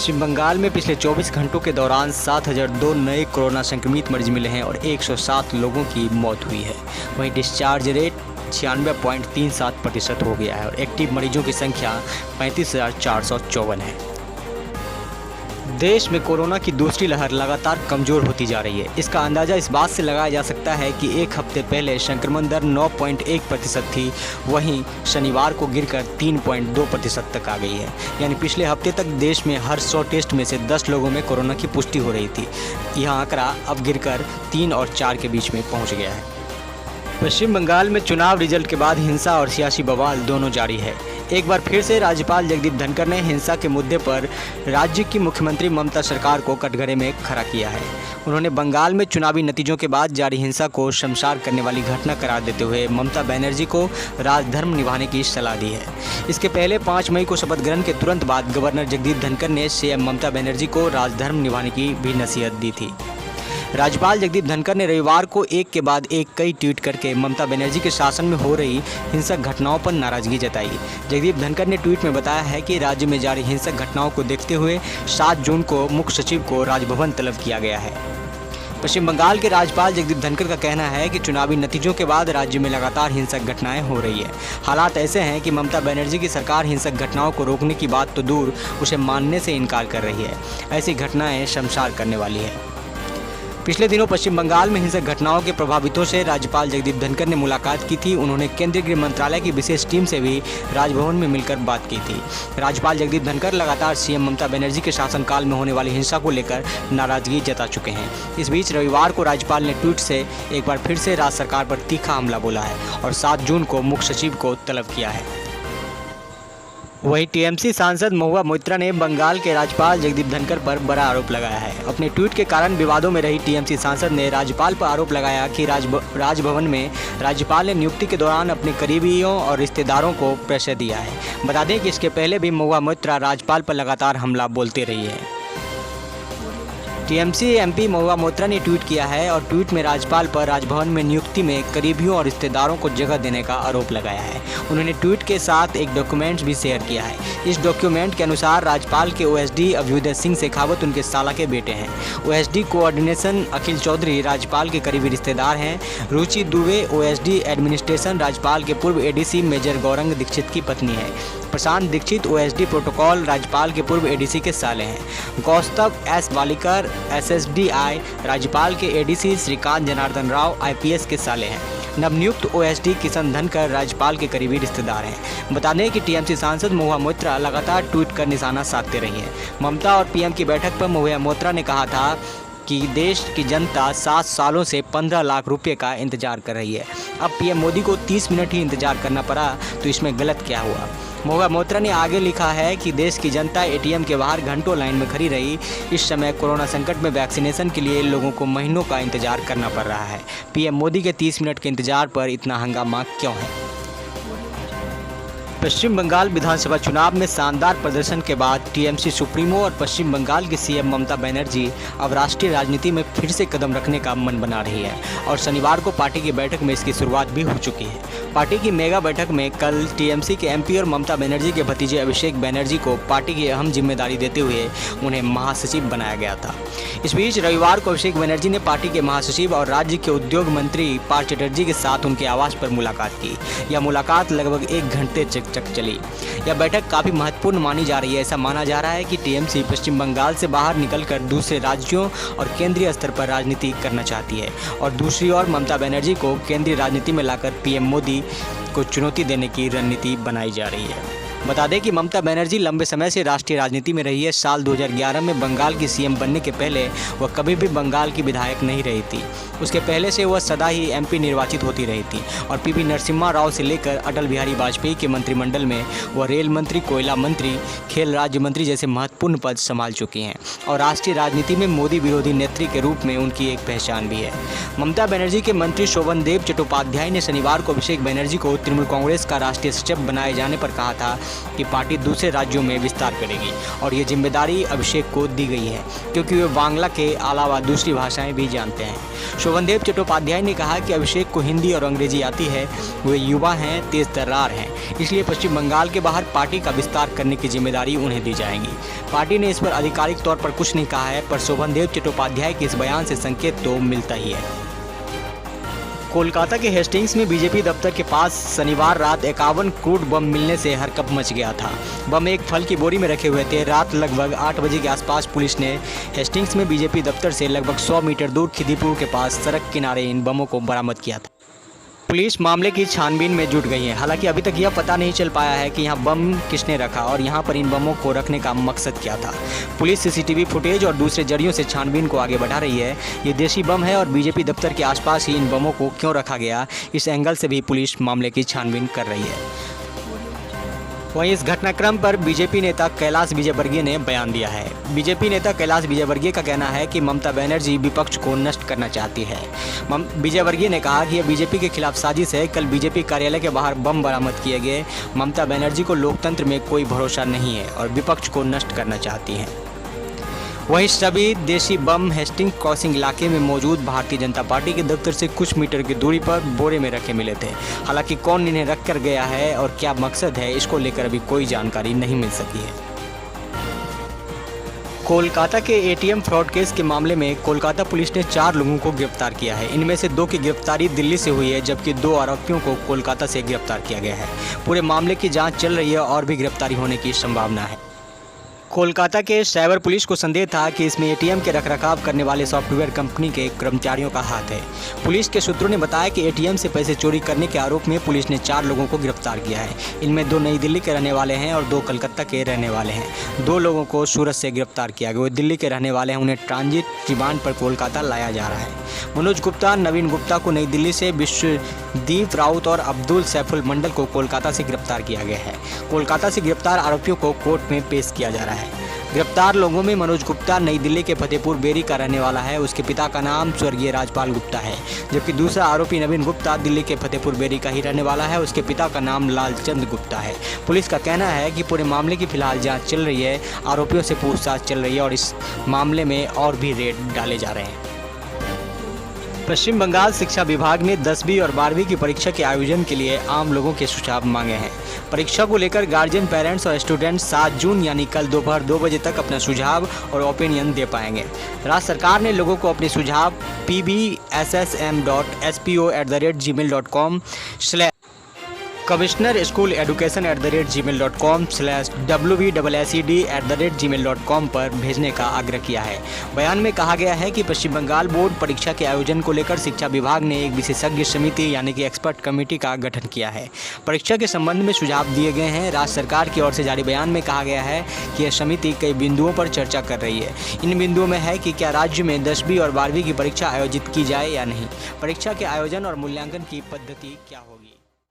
पश्चिम बंगाल में पिछले 24 घंटों के दौरान 7,002 नए कोरोना संक्रमित मरीज मिले हैं और 107 लोगों की मौत हुई है। वहीं डिस्चार्ज रेट 96.37% हो गया है और एक्टिव मरीजों की संख्या 35,454 है। देश में कोरोना की दूसरी लहर लगातार कमज़ोर होती जा रही है। इसका अंदाज़ा इस बात से लगाया जा सकता है कि एक हफ्ते पहले संक्रमण दर 9.1% थी, वहीं शनिवार को गिरकर 3.2% तक आ गई है। यानी पिछले हफ्ते तक देश में हर 100 टेस्ट में से 10 लोगों में कोरोना की पुष्टि हो रही थी। यह आंकड़ा अब गिरकर 3 और 4 के बीच में पहुँच गया है। पश्चिम बंगाल में चुनाव रिजल्ट के बाद हिंसा और सियासी बवाल दोनों जारी है। एक बार फिर से राज्यपाल जगदीप धनखड़ ने हिंसा के मुद्दे पर राज्य की मुख्यमंत्री ममता सरकार को कटघरे में खड़ा किया है। उन्होंने बंगाल में चुनावी नतीजों के बाद जारी हिंसा को शर्मसार करने वाली घटना करार देते हुए ममता बनर्जी को राजधर्म निभाने की सलाह दी है। इसके पहले 5 मई को शपथ ग्रहण के तुरंत बाद गवर्नर जगदीप धनखड़ ने सीएम ममता बनर्जी को राजधर्म निभाने की भी नसीहत दी थी। राज्यपाल जगदीप धनखड़ ने रविवार को एक के बाद एक कई ट्वीट करके ममता बनर्जी के शासन में हो रही हिंसक घटनाओं पर नाराजगी जताई। जगदीप धनखड़ ने ट्वीट में बताया है कि राज्य में जारी हिंसक घटनाओं को देखते हुए 7 जून को मुख्य सचिव को राजभवन तलब किया गया है। पश्चिम बंगाल के राज्यपाल जगदीप धनखड़ का कहना है कि चुनावी नतीजों के बाद राज्य में लगातार हिंसक घटनाएं हो रही है। हालात ऐसे हैं कि ममता बनर्जी की सरकार हिंसक घटनाओं को रोकने की बात तो दूर, उसे मानने से इनकार कर रही है। ऐसी घटनाएं शर्मसार करने वाली है। पिछले दिनों पश्चिम बंगाल में हिंसक घटनाओं के प्रभावितों से राज्यपाल जगदीप धनखड़ ने मुलाकात की थी। उन्होंने केंद्रीय गृह मंत्रालय की विशेष टीम से भी राजभवन में मिलकर बात की थी। राज्यपाल जगदीप धनखड़ लगातार सीएम ममता बनर्जी के शासनकाल में होने वाली हिंसा को लेकर नाराजगी जता चुके हैं। इस बीच रविवार को राज्यपाल ने ट्वीट से एक बार फिर से राज्य सरकार पर तीखा हमला बोला है और 7 जून को मुख्य सचिव को तलब किया है। वहीं टीएमसी सांसद महुआ मोइत्रा ने बंगाल के राज्यपाल जगदीप धनखड़ पर बड़ा आरोप लगाया है। अपने ट्वीट के कारण विवादों में रही टीएमसी सांसद ने राज्यपाल पर आरोप लगाया कि राजभवन में राज्यपाल ने नियुक्ति के दौरान अपने करीबियों और रिश्तेदारों को प्रेशर दिया है। बता दें कि इसके पहले भी महुआ मोइत्रा राज्यपाल पर लगातार हमला बोलते रही है। टीएमसी एमपी महुआ मोइत्रा ने ट्वीट किया है और ट्वीट में राज्यपाल पर राजभवन में नियुक्ति में करीबियों और रिश्तेदारों को जगह देने का आरोप लगाया है। उन्होंने ट्वीट के साथ एक डॉक्यूमेंट भी शेयर किया है। इस डॉक्यूमेंट के अनुसार राज्यपाल के ओएसडी अभ्युदय सिंह शेखावत उनके साला के बेटे हैं। ओएसडी कोऑर्डिनेशन अखिल चौधरी राज्यपाल के करीबी रिश्तेदार हैं। रुचि दुबे ओएसडी एडमिनिस्ट्रेशन राज्यपाल के पूर्व एडीसी मेजर गौरंग दीक्षित की पत्नी है। प्रशांत दीक्षित ओएसडी प्रोटोकॉल राज्यपाल के पूर्व एडीसी के साले हैं। कौस्तभ एस वालिकर एसएसडीआई राज्यपाल के एडीसी श्रीकांत जनार्दन राव आईपीएस के साले हैं। नवनियुक्त ओएसडी किशन धनखड़ राज्यपाल के करीबी रिश्तेदार हैं। बता दें कि टीएमसी सांसद महुआ मोइत्रा लगातार ट्वीट कर निशाना साधते रही है। ममता और पीएम की बैठक पर महुआ मोइत्रा ने कहा था कि देश की जनता 7 सालों से 15 लाख रुपए का इंतजार कर रही है। अब पीएम मोदी को 30 मिनट ही इंतजार करना पड़ा, तो इसमें गलत क्या हुआ। महुआ मोइत्रा ने आगे लिखा है कि देश की जनता एटीएम के बाहर घंटों लाइन में खड़ी रही। इस समय कोरोना संकट में वैक्सीनेशन के लिए लोगों को महीनों का इंतजार करना पड़ रहा है। पीएम मोदी के 30 मिनट के इंतजार पर इतना हंगामा क्यों है। पश्चिम बंगाल विधानसभा चुनाव में शानदार प्रदर्शन के बाद टीएमसी सुप्रीमो और पश्चिम बंगाल की सीएम ममता बनर्जी अब राष्ट्रीय राजनीति में फिर से कदम रखने का मन बना रही है और शनिवार को पार्टी की बैठक में इसकी शुरुआत भी हो चुकी है। पार्टी की मेगा बैठक में कल टीएमसी के एमपी और ममता बनर्जी के भतीजे अभिषेक बनर्जी को पार्टी की अहम जिम्मेदारी देते हुए उन्हें महासचिव बनाया गया था। इस बीच रविवार को अभिषेक बनर्जी ने पार्टी के महासचिव और राज्य के उद्योग मंत्री पार्थ चटर्जी के साथ उनके आवास पर मुलाकात की। यह मुलाकात लगभग 1 घंटे तक चली। यह बैठक काफी महत्वपूर्ण मानी जा रही है। ऐसा माना जा रहा है कि टीएमसी पश्चिम बंगाल से बाहर निकलकर दूसरे राज्यों और केंद्रीय स्तर पर राजनीति करना चाहती है और दूसरी ओर ममता बनर्जी को केंद्रीय राजनीति में लाकर पीएम मोदी को चुनौती देने की रणनीति बनाई जा रही है। बता दें कि ममता बनर्जी लंबे समय से राष्ट्रीय राजनीति में रही है। साल 2011 में बंगाल की सीएम बनने के पहले वह कभी भी बंगाल की विधायक नहीं रही थी। उसके पहले से वह सदा ही एमपी निर्वाचित होती रही थी और पीवी नरसिम्हा राव से लेकर अटल बिहारी वाजपेयी के मंत्रिमंडल में वह रेल मंत्री, कोयला मंत्री, खेल राज्य मंत्री जैसे महत्वपूर्ण पद संभाल चुकी हैं और राष्ट्रीय राजनीति में मोदी विरोधी नेत्री के रूप में उनकी एक पहचान भी है। ममता बनर्जी के मंत्री शोभनदेव चट्टोपाध्याय ने शनिवार को अभिषेक बनर्जी को तृणमूल कांग्रेस का राष्ट्रीय सचिव बनाए जाने पर कहा था कि पार्टी दूसरे राज्यों में विस्तार करेगी और ये जिम्मेदारी अभिषेक को दी गई है क्योंकि वे बांग्ला के अलावा दूसरी भाषाएं भी जानते हैं। शोभनदेव चट्टोपाध्याय ने कहा कि अभिषेक को हिंदी और अंग्रेजी आती है, वे युवा हैं, तेज तर्रार हैं, इसलिए पश्चिम बंगाल के बाहर पार्टी का विस्तार करने की जिम्मेदारी उन्हें दी जाएगी। पार्टी ने इस पर आधिकारिक तौर पर कुछ नहीं कहा है, पर शोभनदेव चट्टोपाध्याय के इस बयान से संकेत तो मिलता ही है। कोलकाता के हेस्टिंग्स में बीजेपी दफ्तर के पास शनिवार रात 51 क्रूड बम मिलने से हरकंप मच गया था। बम एक फल की बोरी में रखे हुए थे। रात लगभग 8 बजे के आसपास पुलिस ने हेस्टिंग्स में बीजेपी दफ्तर से लगभग 100 मीटर दूर खिदीपुर के पास सड़क किनारे इन बमों को बरामद किया था। पुलिस मामले की छानबीन में जुट गई है। हालांकि अभी तक यह पता नहीं चल पाया है कि यहाँ बम किसने रखा और यहाँ पर इन बमों को रखने का मकसद क्या था। पुलिस सीसीटीवी फुटेज और दूसरे जरियों से छानबीन को आगे बढ़ा रही है। ये देशी बम है और बीजेपी दफ्तर के आसपास ही इन बमों को क्यों रखा गया, इस एंगल से भी पुलिस मामले की छानबीन कर रही है। वहीं इस घटनाक्रम पर बीजेपी नेता कैलाश विजयवर्गीय ने बयान दिया है। बीजेपी नेता कैलाश विजयवर्गीय का कहना है कि ममता बनर्जी विपक्ष को नष्ट करना चाहती है। विजयवर्गीय ने कहा कि यह बीजेपी के खिलाफ साजिश है। कल बीजेपी कार्यालय के बाहर बम बरामद किए गए। ममता बनर्जी को लोकतंत्र में कोई भरोसा नहीं है और विपक्ष को नष्ट करना चाहती हैं। वहीं सभी देशी बम हेस्टिंग्स क्रॉसिंग इलाके में मौजूद भारतीय जनता पार्टी के दफ्तर से कुछ मीटर की दूरी पर बोरे में रखे मिले थे। हालांकि कौन इन्हें रख कर गया है और क्या मकसद है, इसको लेकर अभी कोई जानकारी नहीं मिल सकी है। कोलकाता के एटीएम फ्रॉड केस के मामले में कोलकाता पुलिस ने 4 लोगों को गिरफ्तार किया है। इनमें से 2 की गिरफ्तारी दिल्ली से हुई है, जबकि 2 आरोपियों को कोलकाता से गिरफ्तार किया गया है। पूरे मामले की जाँच चल रही है और भी गिरफ्तारी होने की संभावना है। कोलकाता के साइबर पुलिस को संदेह था कि इसमें एटीएम के रखरखाव करने वाले सॉफ्टवेयर कंपनी के कर्मचारियों का हाथ है। पुलिस के सूत्रों ने बताया कि एटीएम से पैसे चोरी करने के आरोप में पुलिस ने 4 लोगों को गिरफ्तार किया है। इनमें 2 नई दिल्ली के रहने वाले हैं और 2 कलकत्ता के रहने वाले हैं। 2 लोगों को सूरत से गिरफ्तार किया गया। वो दिल्ली के रहने वाले हैं। उन्हें ट्रांजिट रिमांड पर कोलकाता लाया जा रहा है। मनोज गुप्ता, नवीन गुप्ता को नई दिल्ली से, विश्वदीप राउत और अब्दुल सैफुल मंडल को कोलकाता से गिरफ्तार किया गया है। कोलकाता से गिरफ्तार आरोपियों को कोर्ट में पेश किया जा रहा है। गिरफ्तार लोगों में मनोज गुप्ता नई दिल्ली के फतेहपुर बेरी का रहने वाला है। उसके पिता का नाम स्वर्गीय राजपाल गुप्ता है, जबकि दूसरा आरोपी नवीन गुप्ता दिल्ली के फतेहपुर बेरी का ही रहने वाला है। उसके पिता का नाम लालचंद गुप्ता है। पुलिस का कहना है कि पूरे मामले की फिलहाल जांच चल रही है। आरोपियों से पूछताछ चल रही है और इस मामले में और भी रेड डाले जा रहे हैं। पश्चिम बंगाल शिक्षा विभाग ने 10वीं और 12वीं की परीक्षा के आयोजन के लिए आम लोगों के सुझाव मांगे हैं। परीक्षा को लेकर गार्जियन, पेरेंट्स और स्टूडेंट्स 7 जून यानी कल दोपहर 2 बजे तक अपना सुझाव और ओपिनियन दे पाएंगे। राज्य सरकार ने लोगों को अपने सुझाव pbssm.spo@gmail.com/ commissioner school education @gmail.com/ wbssed@gmail.com पर भेजने का आग्रह किया है। बयान में कहा गया है कि पश्चिम बंगाल बोर्ड परीक्षा के आयोजन को लेकर शिक्षा विभाग ने एक विशेषज्ञ समिति यानी कि एक्सपर्ट कमेटी का गठन किया है। परीक्षा के संबंध में सुझाव दिए गए हैं। राज्य सरकार की ओर से जारी बयान में कहा गया है कि यह समिति कई बिंदुओं पर चर्चा कर रही है। इन बिंदुओं में है कि क्या राज्य में 10वीं और 12वीं की परीक्षा आयोजित की जाए या नहीं, परीक्षा के आयोजन और मूल्यांकन की पद्धति क्या होगी।